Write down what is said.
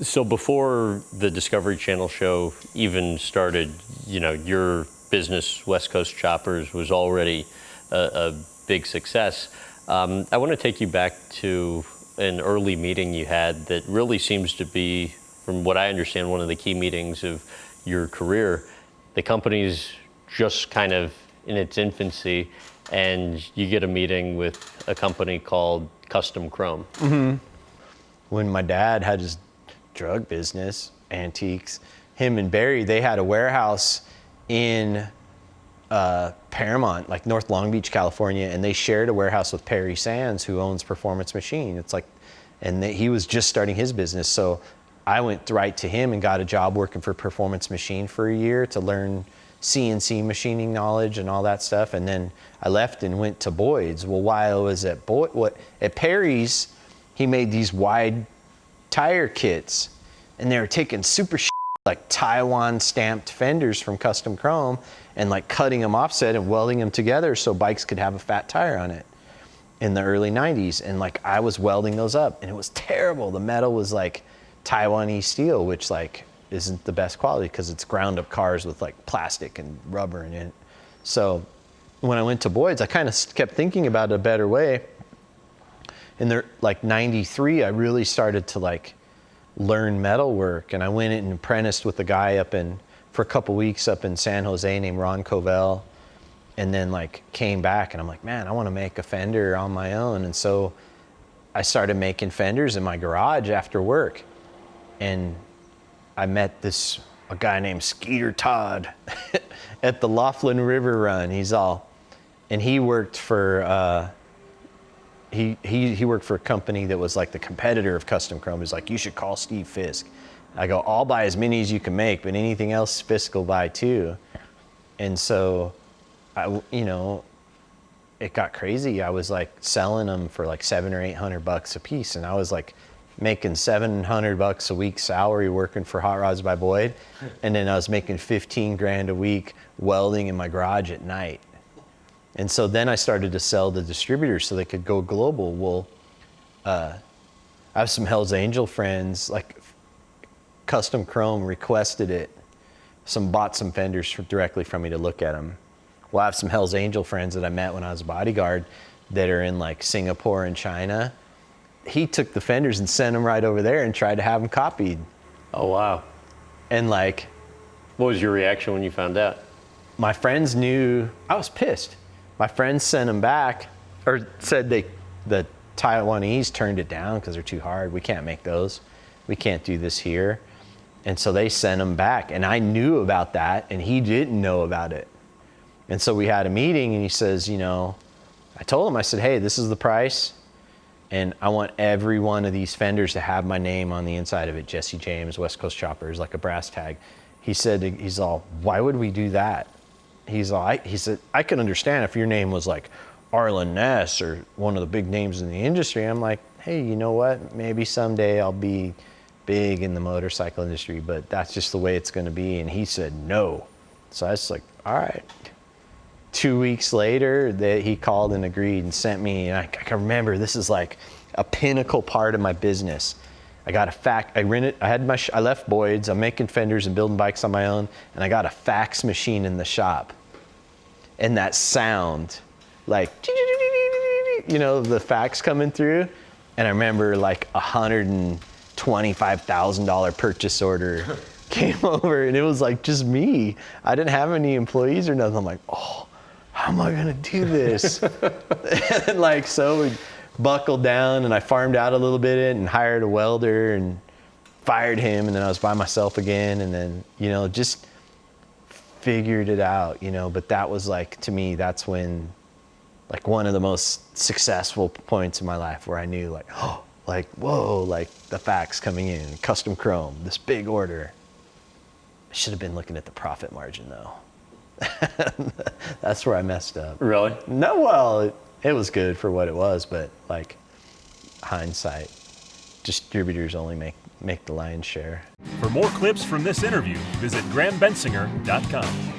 So before the Discovery Channel show even started, your business, West Coast Choppers, was already a big success. I want to take you back to an early meeting you had that really seems to be, from what I understand, one of the key meetings of your career. The company's just kind of in its infancy, and you get a meeting with a company called Custom Chrome. Mm-hmm. When my dad had his drug business, antiques, him and Barry, they had a warehouse in Paramount, like North Long Beach, California, and they shared a warehouse with Perry Sands, who owns Performance Machine. It's like, and he was just starting his business, so I went right to him and got a job working for Performance Machine for a year to learn CNC machining knowledge and all that stuff, and then I left and went to Boyd's. Well, while I was at Perry's, he made these wide tire kits, and they were taking super like Taiwan stamped fenders from Custom Chrome and like cutting them offset and welding them together so bikes could have a fat tire on it in the early 90s. And like I was welding those up, and it was terrible. The metal was like Taiwanese steel, which like isn't the best quality because it's ground up cars with like plastic and rubber in it. So when I went to Boyd's, I kind of kept thinking about a better way. In there, like 93, I really started to like learn metal work, and I went and apprenticed with a guy for a couple weeks up in San Jose named Ron Covell, and then like came back and I'm like, man, I want to make a fender on my own. And so I started making fenders in my garage after work, and I met a guy named Skeeter Todd at the Laughlin River Run. And he worked for he worked for a company that was like the competitor of Custom Chrome. He's like, you should call Steve Fisk. I go, I'll buy as many as you can make, but anything else Fisk will buy too. And so it got crazy. I was like selling them for like $700 or $800 a piece, and I was like making $700 a week salary working for Hot Rods by Boyd, and then I was making 15 grand a week welding in my garage at night. And so then I started to sell to distributors so they could go global. Well, I have some Hell's Angel friends, like Custom Chrome requested it. Bought some fenders directly from me to look at them. Well, I have some Hell's Angel friends that I met when I was a bodyguard that are in like Singapore and China. He took the fenders and sent them right over there and tried to have them copied. Oh, wow. And like, what was your reaction when you found out? My friends knew. I was pissed. My friends sent them back, or said the Taiwanese turned it down because they're too hard. We can't make those. We can't do this here. And so they sent them back, and I knew about that, and he didn't know about it. And so we had a meeting, and he says, I told him, I said, hey, this is the price, and I want every one of these fenders to have my name on the inside of it, Jesse James, West Coast Choppers, like a brass tag. He said, he's all, why would we do that? He said, I can understand if your name was like Arlen Ness or one of the big names in the industry. I'm like, hey, you know what? Maybe someday I'll be big in the motorcycle industry, but that's just the way it's going to be. And he said, no. So I was like, all right. 2 weeks later, he called and agreed and sent me, and I can remember, this is like a pinnacle part of my business. I got I left Boyd's, I'm making fenders and building bikes on my own, and I got a fax machine in the shop. And that sound, like, the fax coming through, and I remember like $125,000 purchase order came over, and it was like just me. I didn't have any employees or nothing. I'm like, oh, how am I gonna do this? And like, so we buckled down, and I farmed out a little bit and hired a welder and fired him, and then I was by myself again, and then, just figured it out, but that was like, to me, that's when, like, one of the most successful points in my life where I knew like, oh, like, whoa, like the fax coming in, Custom Chrome, this big order. I should have been looking at the profit margin though. That's where I messed up. Really? No, well, it was good for what it was, but like hindsight, distributors only make the lion's share. For more clips from this interview, visit GrahamBensinger.com.